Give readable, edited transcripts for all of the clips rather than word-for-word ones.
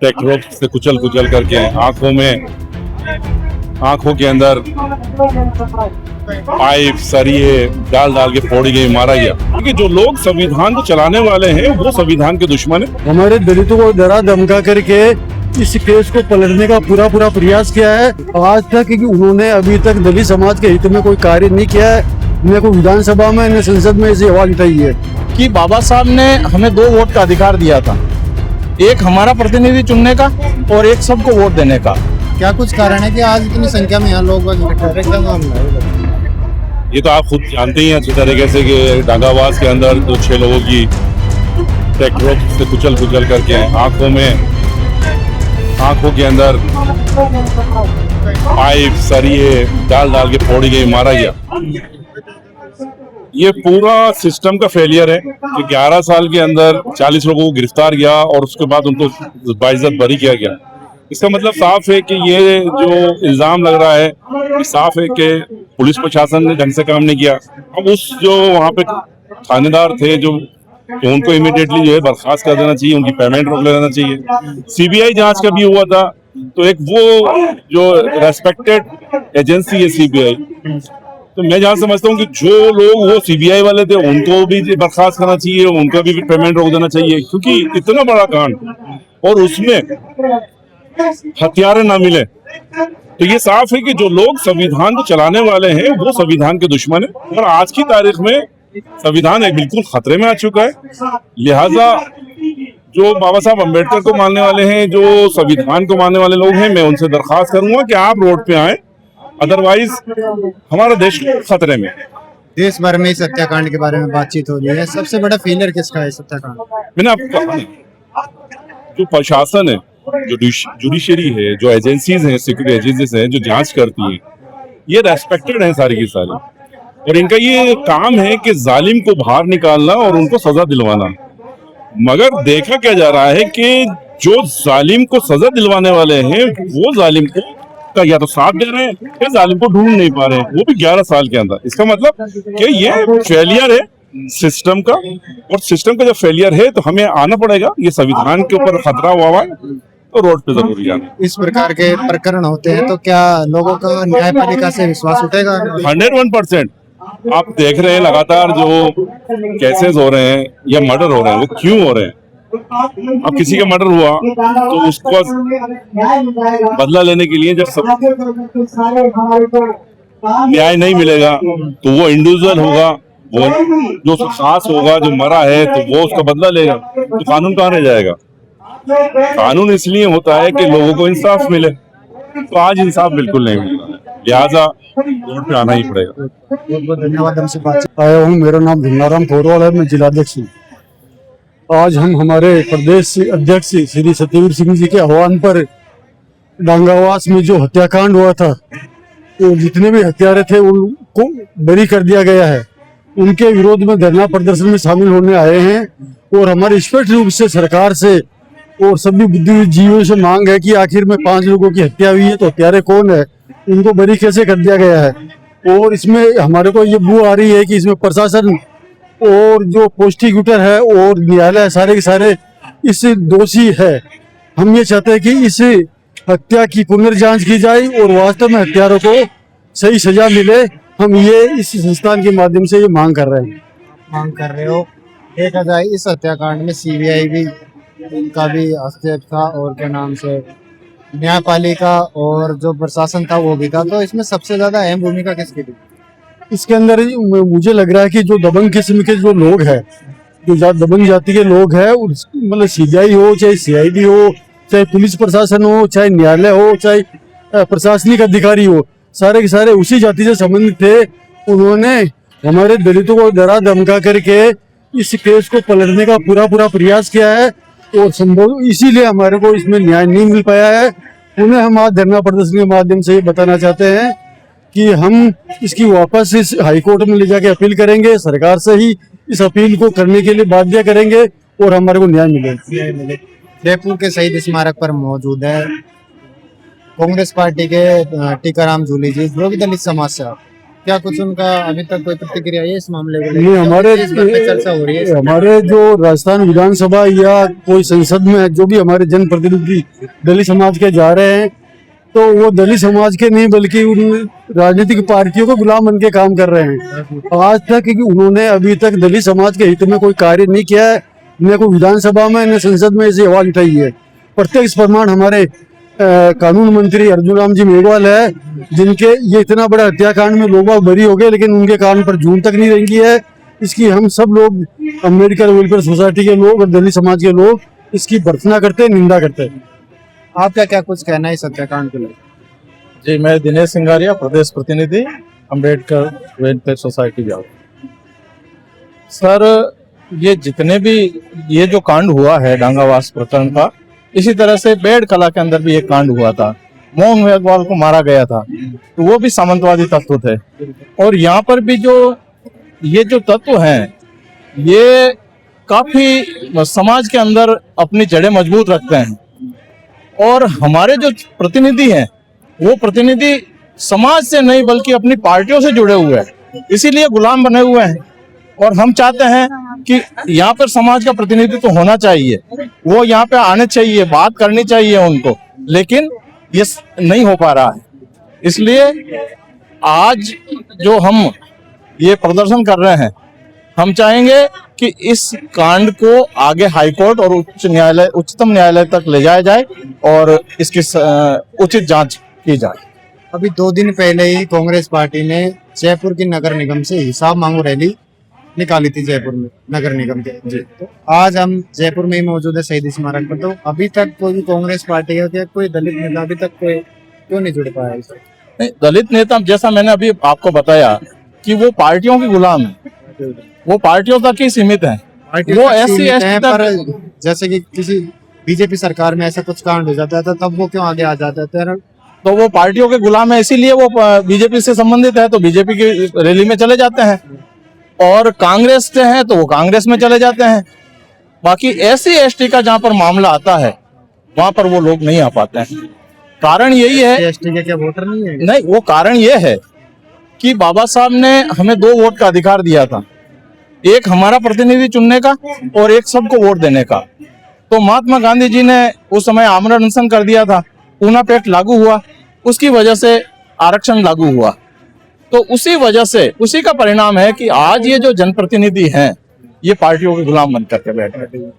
ट्रैक्टरों से कुचल कुचल करके आंखों के अंदर पाइप सरिये डाल डाल के फोड़ी गई, मारा गया। क्योंकि जो लोग संविधान को चलाने वाले हैं वो संविधान के दुश्मन है। हमारे दलितों को डरा धमका करके इस केस को पलटने का पूरा प्रयास किया है। आज तक उन्होंने अभी तक दलित समाज के हित में कोई कार्य नहीं किया है। न कोई विधानसभा में न संसद में ऐसी आवाज उठाई है कि बाबा साहब ने हमें 2 वोट का अधिकार दिया था, एक हमारा प्रतिनिधि चुनने का और एक सबको वोट देने का। क्या कुछ कारण है कि आज इतनी संख्या में यहाँ लोग ये तो आप खुद जानते ही हैं अच्छी तरीके से कि डांगावास के अंदर जो 6 लोगों की ट्रैक्टरों से कुचल कुचल करके आंखों के अंदर पाइप सरिये डाल डाल के फोड़ी गई, मारा गया। ये पूरा सिस्टम का फेलियर है कि 11 साल के अंदर 40 लोगों को गिरफ्तार किया और उसके बाद उनको बाइज्जत बरी किया गया। इसका मतलब साफ है कि ये जो इल्जाम लग रहा है ये साफ है कि पुलिस प्रशासन ने ढंग से काम नहीं किया। अब उस जो वहाँ पे थानेदार थे जो उनको इमीडिएटली जो है बर्खास्त कर देना चाहिए, उनकी पेमेंट रोक लेना चाहिए। सीबीआई जांच का भी हुआ था तो एक वो जो रेस्पेक्टेड एजेंसी है सीबीआई, तो मैं जहाँ समझता हूँ कि जो लोग वो सीबीआई वाले थे उनको भी बर्खास्त करना चाहिए, उनका भी पेमेंट रोक देना चाहिए। क्योंकि इतना बड़ा कांड और उसमें हथियार ना मिले तो ये साफ है कि जो लोग संविधान को चलाने वाले हैं वो संविधान के दुश्मन है। और आज की तारीख में संविधान एक बिल्कुल खतरे में आ चुका है। लिहाजा जो बाबा साहब अम्बेडकर को मानने वाले हैं, जो संविधान को मानने वाले लोग हैं, मैं उनसे दरखास्त करूंगा कि आप रोड पे आए, अदरवाइज हमारा देश खतरे में। देश भर में इस हत्याकांड के बारे में बातचीत हो रही है। सबसे बड़ा फेलियर किसका है इस हत्याकांड? मैंने आपको कहा जो प्रशासन है, जो जुडिशरी है, जो एजेंसीज हैं, सिक्योरिटी एजेंसीज हैं जो जांच करती हैं, ये रेस्पेक्टेड हैं सारी की सारी। और इनका ये काम है कि जालिम को बाहर निकालना और उनको सजा दिलवाना। मगर देखा क्या जा रहा है कि जो जालिम को सजा दिलवाने वाले हैं वो जालिम को का या तो साथ दे रहे हैं या जालिम को ढूंढ नहीं पा रहे हैं, वो भी 11 साल के अंदर। इसका मतलब कि ये फेलियर है सिस्टम का, और सिस्टम का जब फेलियर है तो हमें आना पड़ेगा। ये संविधान के ऊपर खतरा हुआ है तो रोड पे जरूर जाना। इस प्रकार के प्रकरण होते हैं तो क्या लोगों का न्यायपालिका से विश्वास उठेगा? 101%। आप देख रहे हैं लगातार जो केसेस हो रहे हैं या मर्डर हो रहे हैं, वो क्यों हो रहे हैं? अब किसी का मर्डर हुआ तो उसको बदला लेने के लिए जब न्याय नहीं मिलेगा तो वो इंडिविजुअल होगा, वो जो शख्स होगा जो मरा है तो वो उसका बदला लेगा, तो कानून कहाँ रह जाएगा? कानून इसलिए होता है कि लोगों को इंसाफ मिले, तो आज इंसाफ बिल्कुल नहीं मिल रहा है, लिहाजा रोड पे आना ही पड़ेगा। बहुत बहुत धन्यवाद। हमसे बातचीत आया हूँ। मेरा नाम धन्नाराम पोरवाल है, मैं जिलाध्यक्ष हूँ। आज हम हमारे प्रदेश अध्यक्ष श्री सत्यवीर सिंह जी के आह्वान पर डांगावास में जो हत्याकांड हुआ था, वो जितने भी हत्यारे थे उनको बरी कर दिया गया है। उनके विरोध में धरना प्रदर्शन में शामिल होने आए हैं और हमारी स्पष्ट रूप से सरकार से और सभी बुद्धिजीवियों से मांग है कि आखिर में 5 लोगों की हत्या हुई है तो हत्यारे कौन है, उनको बरी कैसे कर दिया गया है। और इसमें हमारे को ये बू आ रही है कि इसमें प्रशासन और जो प्रोसिक्यूटर है और न्यायालय सारे के सारे इस दोषी है। हम ये चाहते हैं कि इस हत्या की पुनर्जांच की जाए और वास्तव में हत्यारों को सही सजा मिले। हम ये इस संस्थान के माध्यम से ये मांग कर रहे हो। देखा जाए इस हत्याकांड में सीबीआई भी का भी हस्तक्षेप था और क्या नाम से न्यायपालिका और जो प्रशासन था वो भी था, तो इसमें सबसे ज्यादा अहम भूमिका किसकी थी? इसके अंदर मुझे लग रहा है कि जो दबंग किस्म के जो लोग हैं, जो दबंग जाति के लोग हैं, मतलब सीबीआई हो चाहे सीआईडी हो चाहे पुलिस प्रशासन हो चाहे न्यायालय हो चाहे प्रशासनिक अधिकारी हो, सारे के सारे उसी जाति से संबंधित थे। उन्होंने हमारे दलितों को डरा धमका करके इस केस को पलटने का पूरा प्रयास किया है और संभव इसीलिए हमारे को इसमें न्याय नहीं मिल पाया है। उन्हें हम आज धरना प्रदर्शन के माध्यम से ये बताना चाहते हैं कि हम इसकी वापस इस हाईकोर्ट में ले जाके अपील करेंगे, सरकार से ही इस अपील को करने के लिए बाध्य करेंगे और हमारे को न्याय मिले। जयपुर के शहीद स्मारक पर मौजूद है कांग्रेस पार्टी के टीकाराम जूली जी, जो भी दलित समाज से क्या कुछ उनका अभी तक कोई प्रतिक्रिया है इस मामले को ये हमारे इस बात पे चर्चा हो रही है? हमारे जो राजस्थान विधानसभा या कोई संसद में जो भी हमारे जनप्रतिनिधि दलित समाज के जा रहे हैं, तो वो दलित समाज के नहीं बल्कि उन राजनीतिक पार्टियों को गुलाम बन के काम कर रहे हैं। आज तक उन्होंने अभी तक दलित समाज के हित में कोई कार्य नहीं किया है, न कोई विधानसभा में न संसद में ऐसी आवाज उठाई है। प्रत्यक्ष प्रमाण हमारे कानून मंत्री अर्जुन राम जी मेघवाल है, जिनके ये इतना बड़ा हत्याकांड में लोग बरी हो गए, लेकिन उनके कान पर जून तक नहीं रेंगी है। इसकी हम सब लोग अम्बेडकर वेलफेयर सोसाइटी के लोग और दलित समाज के लोग इसकी भर्त्सना करते हैं, निंदा करते हैं। आपका क्या कुछ कहना है इस हत्याकांड को लेकर? जी, मैं दिनेश सिंगारिया, प्रदेश प्रतिनिधि, Ambedkar welfare society Bihar. Sir, ये जितने भी ये जो कांड हुआ है डांगावास प्रकरण का, इसी तरह से बेड कला के अंदर भी एक कांड हुआ था, मोहन मेघवाल को मारा गया था, तो वो भी सामंतवादी तत्व थे। और यहाँ पर भी ये जो तत्व हैं, ये काफी समाज के अंदर अपनी जड़ें मजबूत रखते हैं। और हमारे जो प्रतिनिधि हैं, वो प्रतिनिधि समाज से नहीं बल्कि अपनी पार्टियों से जुड़े हुए हैं, इसीलिए गुलाम बने हुए हैं। और हम चाहते हैं कि यहाँ पर समाज का प्रतिनिधित्व होना चाहिए, वो यहाँ पे आने चाहिए, बात करनी चाहिए उनको, लेकिन ये नहीं हो पा रहा है। इसलिए आज जो हम ये प्रदर्शन कर रहे हैं, हम चाहेंगे कि इस कांड को आगे हाईकोर्ट और उच्चतम न्यायालय तक ले जाया जाए और इसकी उचित जांच की जाए। अभी 2 दिन पहले ही कांग्रेस पार्टी ने जयपुर की नगर निगम से हिसाब मांगो रैली निकाली थी, जयपुर में नगर निगम के। जी, तो आज हम जयपुर में ही मौजूद है शहीद स्मारक पर। तो अभी तक कोई कांग्रेस पार्टी है या कोई दलित नेता अभी तक कोई क्यों नहीं जुड़ पाया इससे? नहीं, दलित नेता जैसा मैंने अभी आपको बताया कि वो पार्टियों के गुलाम है, वो पार्टियों तक ही सीमित है। वो SC ST पर जैसे कि किसी बीजेपी सरकार में ऐसा कुछ कांड हो जाता है तो तब वो क्यों आगे आ जाता है? तो वो पार्टियों के गुलाम है, इसीलिए वो बीजेपी से संबंधित है तो बीजेपी की रैली में चले जाते हैं, और कांग्रेस से हैं तो वो कांग्रेस में चले जाते हैं। बाकी SC ST का जहां पर मामला आता है, वहां पर वो लोग नहीं आ पाते हैं। कारण यही है, ST के क्या वोटर नहीं है? नहीं, वो कारण ये है कि बाबा साहब ने हमें 2 वोट का अधिकार दिया था, एक हमारा प्रतिनिधि चुनने का और एक सबको वोट देने का। तो महात्मा गांधी जी ने उस समय आमरण अनशन कर दिया था, ऊना पैक्ट लागू हुआ, उसकी वजह से आरक्षण लागू हुआ। तो उसी वजह से, उसी का परिणाम है कि आज ये जो जनप्रतिनिधि हैं, ये पार्टियों के गुलाम बन करके बैठे हैं।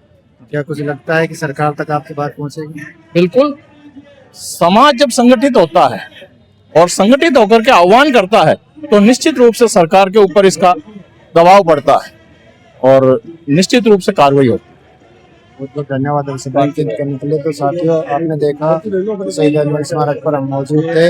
क्या कुछ लगता है कि सरकार तक आपकी बात पहुंचेगी? बिल्कुल, समाज जब संगठित होता है और संगठित होकर के आह्वान करता है, तो निश्चित रूप से सरकार के ऊपर इसका दबाव पड़ता है और निश्चित रूप से कार्रवाई होती है। बहुत बहुत धन्यवाद हमसे बातचीत करने के लिए। तो साथियों, आपने देखा शहीद स्मारक पर हम मौजूद थे।